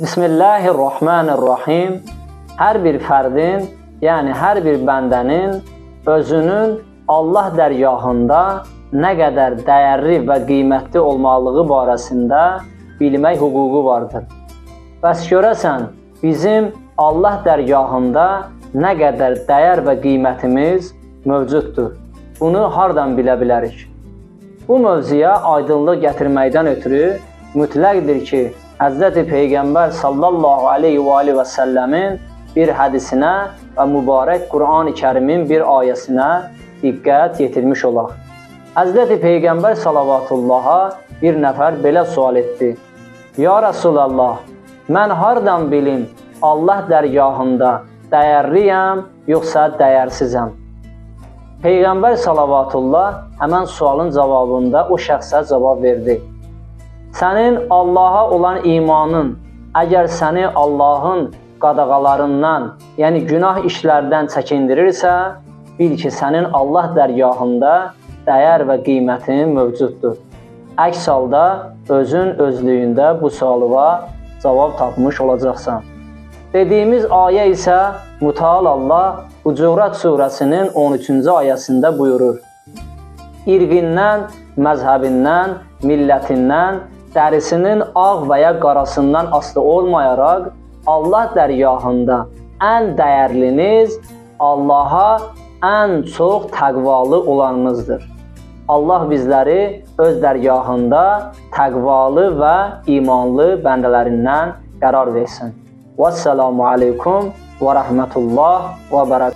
Bismillahirrahmanirrahim. Hər bir fərdin, yəni hər bir bəndənin özünün Allah dərgahında nə qədər dəyərli və qiymətli olmalığı barəsində bilmək hüququ vardır. Bəs görəsən, bizim Allah dərgahında nə qədər dəyər və qiymətimiz mövcuddur? Bunu hardan bilə bilərik? Bu mövzuya aydınlıq gətirməkdən ötürü mütləqdir ki, Həzrəti Peyğəmbər sallallahu aleyhi və səlləmin bir hədisinə və mübarək Quran-ı Kərimin bir ayəsinə diqqət yetirmiş olaq. Həzrəti Peyğəmbər salavatullaha bir nəfər belə sual etdi. Ya Rasulallah, mən hardan bilim Allah dərgahında dəyərliyəm, yoxsa dəyərsizəm? Peyğəmbər salavatullah həmən sualın cavabında o şəxsə cavab verdi. Sənin Allaha olan imanın, əgər səni Allahın qadağalarından, yəni günah işlərdən çəkindirirsə, bil ki, sənin Allah dərgahında dəyər və qiymətin mövcuddur. Əks halda özün özlüyündə bu sualıva cavab tapmış olacaqsan. Dediyimiz ayə isə Mütəal Allah Hucurat surəsinin 13-cü ayəsində buyurur. İrqindən, məzhəbindən, millətindən, dərisinin ağ və ya qarasından asılı olmayaraq Allah dərgahında ən dəyərliniz Allaha ən çox təqvalı olanınızdır. Allah bizləri öz dərgahında təqvalı və imanlı bəndələrindən qərar versin. Vəssalamu aleykum və rəhmətullah və bərəkətuhu.